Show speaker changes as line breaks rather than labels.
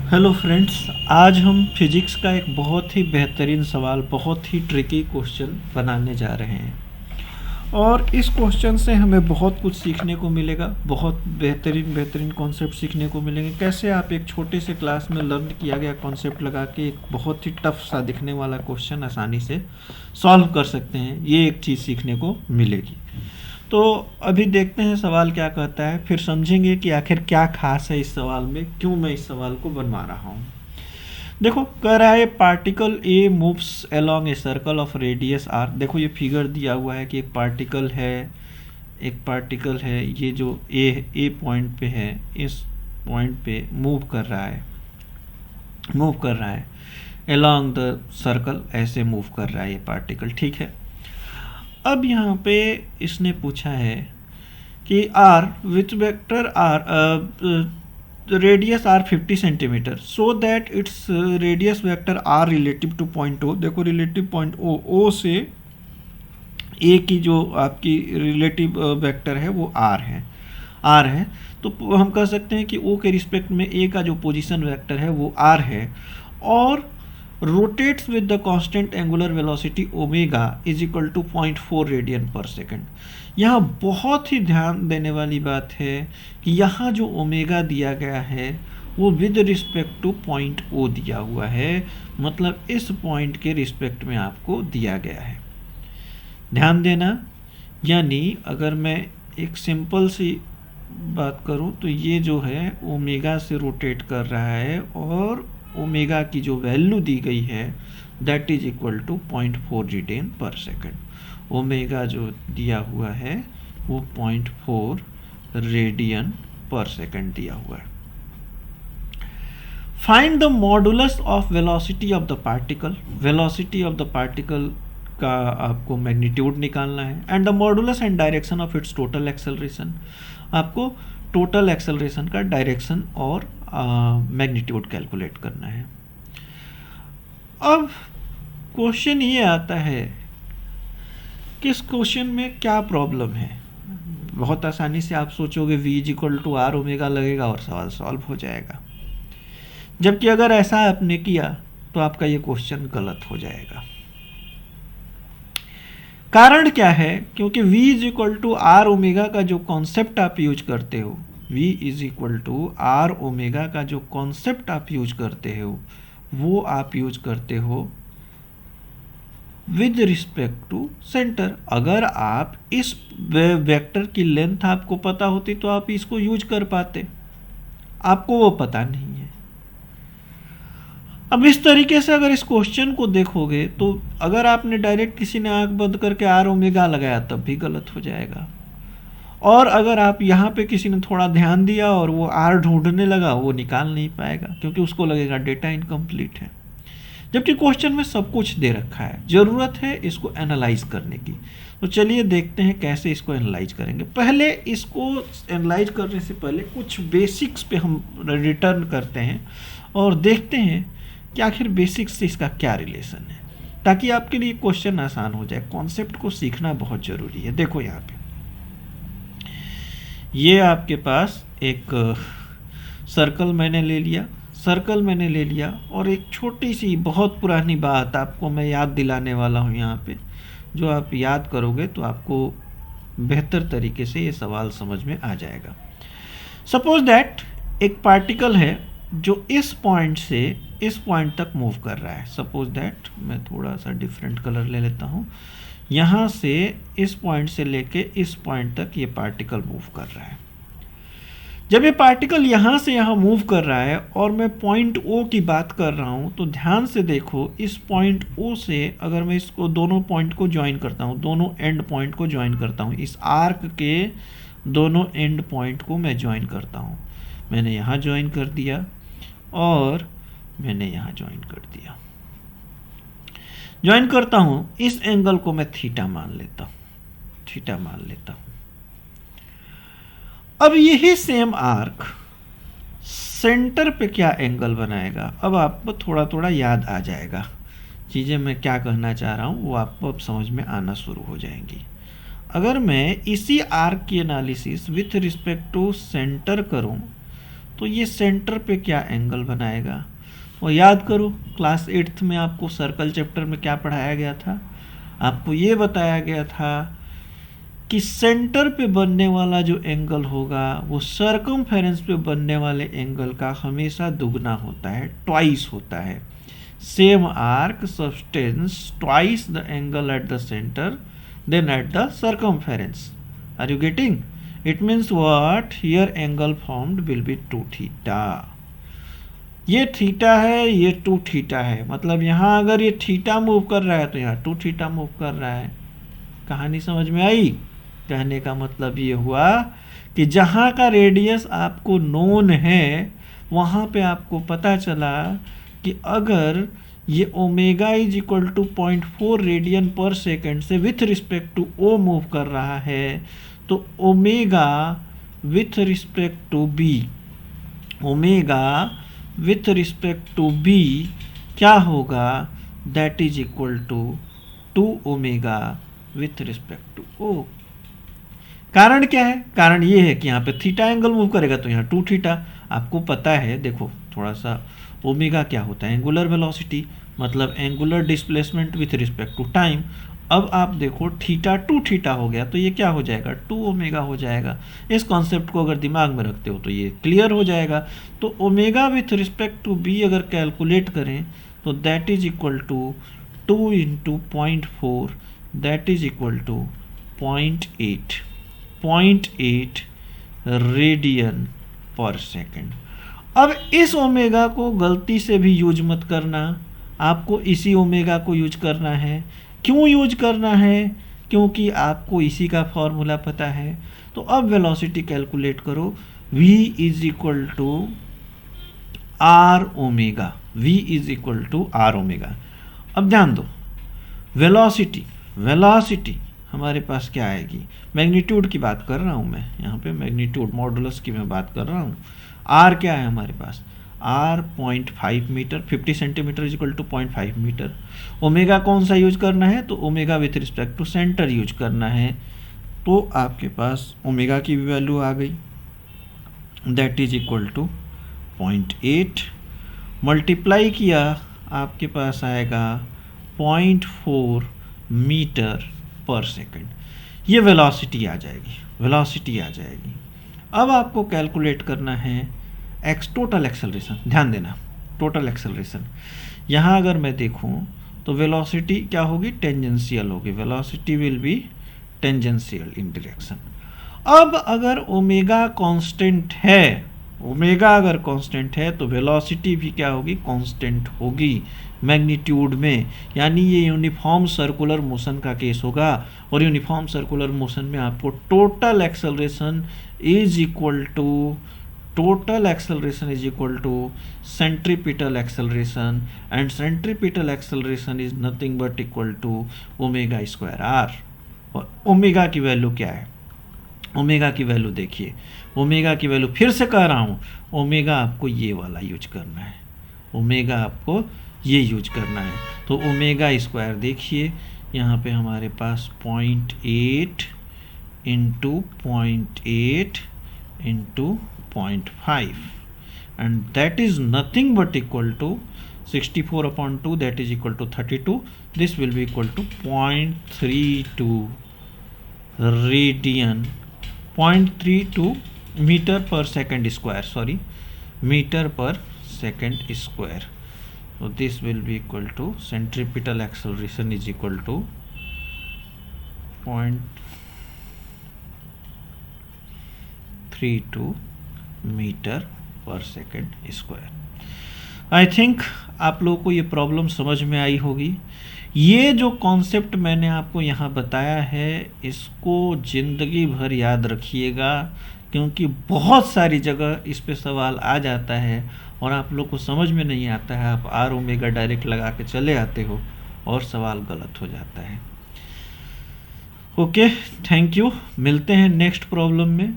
Hello friends, आज हम physics का एक बहुत ही बेहतरीन सवाल, बहुत ही ट्रिकी क्वेश्चन बनाने जा रहे हैं। और इस क्वेश्चन से हमें बहुत कुछ सीखने को मिलेगा, बहुत बेहतरीन बेहतरीन कॉन्सेप्ट सीखने को मिलेंगे। कैसे आप एक छोटे से क्लास में लर्न किया गया कॉन्सेप्ट लगा के एक बहुत ही टफ सा दिखने वाला क्वेश्चन आसानी से सॉल्व कर सकते हैं, ये एक चीज़ सीखने को मिलेगी। तो अभी देखते हैं सवाल क्या कहता है, फिर समझेंगे कि आखिर क्या खास है इस सवाल में, क्यों मैं इस सवाल को बनवा रहा हूँ। देखो, कह रहा है particle A moves along a circle of radius R. देखो ये फिगर दिया हुआ है कि एक पार्टिकल है, ये जो ए पॉइंट पे है, इस पॉइंट पे मूव कर रहा है अलोंग द सर्कल, ऐसे मूव कर रहा है ये पार्टिकल, ठीक है। अब यहाँ पे इसने पूछा है कि R which vector R radius R 50 centimetre, so that its radius vector R relative to point O. देखो रिलेटिव पॉइंट ओ से ए की जो आपकी रिलेटिव वेक्टर है वो आर है। तो हम कह सकते हैं कि ओ के रिस्पेक्ट में ए का जो पोजीशन वेक्टर है वो आर है, और rotates with the constant angular velocity omega is equal to 0.4 radian per second. यहाँ बहुत ही ध्यान देने वाली बात है कि यहाँ जो ओमेगा दिया गया है वो with respect to point O दिया हुआ है, मतलब इस पॉइंट के रिस्पेक्ट में आपको दिया गया है। ध्यान देना, यानी अगर मैं एक सिंपल सी बात करूँ तो ये जो है ओमेगा से रोटेट कर रहा है, और ओमेगा की जो वैल्यू दी गई है that is equal to 0.4 radian per second. Omega जो दिया हुआ है वो 0.4 रेडियन पर सेकेंड दिया हुआ है। Find the modulus of velocity of the particle. Velocity of the particle का आपको मैग्नीट्यूड निकालना है, and the modulus and direction of its total acceleration. आपको टोटल एक्सेलरेशन का डायरेक्शन और मैग्नीट्यूड कैलकुलेट करना है। अब क्वेश्चन ये आता है कि इस क्वेश्चन में क्या प्रॉब्लम है। बहुत आसानी से आप सोचोगे v is equal to R omega लगेगा और सवाल सॉल्व हो जाएगा, जबकि अगर ऐसा आपने किया तो आपका ये क्वेश्चन गलत हो जाएगा। कारण क्या है? क्योंकि v is equal to R omega का जो कॉन्सेप्ट आप यूज करते हो, v is equal to R omega का जो कॉन्सेप्ट आप यूज करते हो वो आप यूज करते हो विद रिस्पेक्ट टू सेंटर। अगर आप इस वेक्टर की लेंथ आपको पता होती तो आप इसको यूज कर पाते, आपको वो पता नहीं है। अब इस तरीके से अगर इस क्वेश्चन को देखोगे तो अगर आपने डायरेक्ट किसी ने आंख बंद करके आर ओमेगा लगाया तब भी गलत हो जाएगा, और अगर आप यहाँ पे किसी ने थोड़ा ध्यान दिया और वो आर ढूंढने लगा, वो निकाल नहीं पाएगा क्योंकि उसको लगेगा डेटा इनकम्प्लीट है। जबकि क्वेश्चन में सब कुछ दे रखा है, ज़रूरत है इसको एनालाइज करने की। तो चलिए देखते हैं कैसे इसको एनालाइज करेंगे। पहले इसको एनालाइज करने से पहले कुछ बेसिक्स पे हम रिटर्न करते हैं और देखते हैं कि आखिर बेसिक्स से इसका क्या रिलेशन है, ताकि आपके लिए क्वेश्चन आसान हो जाए। कॉन्सेप्ट को सीखना बहुत ज़रूरी है। देखो यहाँ पे ये आपके पास एक सर्कल मैंने ले लिया, और एक छोटी सी बहुत पुरानी बात आपको मैं याद दिलाने वाला हूँ यहाँ पे, जो आप याद करोगे तो आपको बेहतर तरीके से ये सवाल समझ में आ जाएगा। सपोज दैट एक पार्टिकल है जो इस पॉइंट से इस पॉइंट तक मूव कर रहा है। सपोज दैट मैं थोड़ा सा डिफरेंट कलर ले लेता हूँ। यहाँ से इस पॉइंट से लेके इस पॉइंट तक ये पार्टिकल मूव कर रहा है। जब ये पार्टिकल यहाँ से यहाँ मूव कर रहा है और मैं पॉइंट ओ की बात कर रहा हूँ, तो ध्यान से देखो, इस पॉइंट ओ से अगर मैं इसको दोनों पॉइंट को ज्वाइन करता हूँ, दोनों एंड पॉइंट को ज्वाइन करता हूँ, इस आर्क के दोनों एंड पॉइंट को मैं ज्वाइन करता हूँ। मैंने यहाँ ज्वाइन कर दिया और मैंने यहाँ ज्वाइन कर दिया। ज्वाइन करता हूँ, इस एंगल को मैं थीटा मान लेता हूँ। अब यही सेम आर्क सेंटर पे क्या एंगल बनाएगा, अब आपको थोड़ा थोड़ा याद आ जाएगा। चीज़ें मैं क्या कहना चाह रहा हूँ वो आपको अब समझ में आना शुरू हो जाएंगी। अगर मैं इसी आर्क की analysis with respect to centre करूँ तो ये सेंटर पे क्या एंगल बनाएगा। और याद करो क्लास 8th में आपको सर्कल चैप्टर में क्या पढ़ाया गया था, आपको ये बताया गया था कि सेंटर पे बनने वाला जो एंगल होगा वो सर्कमफेरेंस पे बनने वाले एंगल का हमेशा दुगना होता है, ट्वाइस होता है। Same arc subtends twice the angle at the centre than at the circumference. Are you getting? It means what? Here angle formed will be 2 theta. ये थीटा है, ये 2 थीटा है, मतलब यहाँ अगर ये थीटा मूव कर रहा है तो यहाँ 2 थीटा मूव कर रहा है। कहानी समझ में आई? कहने का मतलब ये हुआ कि जहाँ का रेडियस आपको नोन है वहाँ पे आपको पता चला कि अगर ये omega is equal to 0.4 radian per second से with respect to O move कर रहा है तो omega with respect to B, omega with respect to B क्या होगा, that is equal to 2 omega with respect to O. कारण क्या है? कारण ये है कि यहाँ पे थीटा एंगल मूव करेगा तो यहाँ 2 थीटा। आपको पता है, देखो थोड़ा सा, ओमेगा क्या होता है, एंगुलर वेलोसिटी, मतलब angular displacement with respect to time. अब आप देखो थीटा 2 थीटा हो गया तो ये क्या हो जाएगा, 2 ओमेगा हो जाएगा। इस कॉन्सेप्ट को अगर दिमाग में रखते हो तो ये क्लियर हो जाएगा। तो omega with respect to B अगर कैलकुलेट करें तो that is equal to 2 into 0.4, that is equal to 0.8 radian per second. अब इस ओमेगा को गलती से भी यूज मत करना, आपको इसी ओमेगा को यूज करना है। क्यों यूज करना है? क्योंकि आपको इसी का फॉर्मूला पता है। तो अब वेलोसिटी कैलकुलेट करो, v is equal to R omega, v is equal to R omega. अब ध्यान दो, वेलोसिटी हमारे पास क्या आएगी, मैग्नीट्यूड की बात कर रहा हूँ मैं यहाँ पे, मैग्नीट्यूड मॉडुलस की मैं बात कर रहा हूँ। आर क्या है हमारे पास, r 0.5 metre, 50 centimetre is equal to 0.5 metre. Omega कौन सा यूज करना है, तो omega with respect to centre use करना है। तो आपके पास ओमेगा की वैल्यू आ गई, that is equal to 0.8 multiply किया, आपके पास आएगा 0.4 मीटर पर सेकेंड। ये वेलोसिटी आ जाएगी। अब आपको कैलकुलेट करना है टोटल एक्सेलरेशन। ध्यान देना, टोटल एक्सेलरेशन यहाँ अगर मैं देखूँ तो वेलोसिटी क्या होगी, टेंजेंशियल होगी, velocity will be tangential in direction. अब अगर ओमेगा कांस्टेंट है, ओमेगा अगर कांस्टेंट है तो वेलोसिटी भी क्या होगी, कांस्टेंट होगी मैग्नीट्यूड में, यानी ये यूनिफॉर्म सर्कुलर मोशन का केस होगा। और यूनिफॉर्म सर्कुलर मोशन में आपको total acceleration is equal to centripetal acceleration, and centripetal acceleration is nothing but equal to omega square R. और ओमेगा की वैल्यू क्या है, ओमेगा की वैल्यू देखिए, ओमेगा की वैल्यू फिर से कह रहा हूँ, ओमेगा आपको ये वाला यूज करना है, ओमेगा आपको ये यूज करना है। तो ओमेगा स्क्वायर देखिए यहाँ पे हमारे पास 0.8 into 0.8 into 0.5 and that is nothing but equal to 64/2, that is equal to 32। This will be equal to 0.32 radian, 0.32 metre per second square, sorry metre per second square. So this will be equal to centripetal acceleration is equal to 0.32 metre per second square. I think आप लोगों को ये problem समझ में आई होगी। ये जो concept मैंने आपको यहाँ बताया है इसको ज़िंदगी भर याद रखिएगा, क्योंकि बहुत सारी जगह इस पे सवाल आ जाता है और आप लोग को समझ में नहीं आता है, आप आर ओमेगा डायरेक्ट लगा के चले आते हो और सवाल गलत हो जाता है। ओके, थैंक यू, मिलते हैं नेक्स्ट प्रॉब्लम में।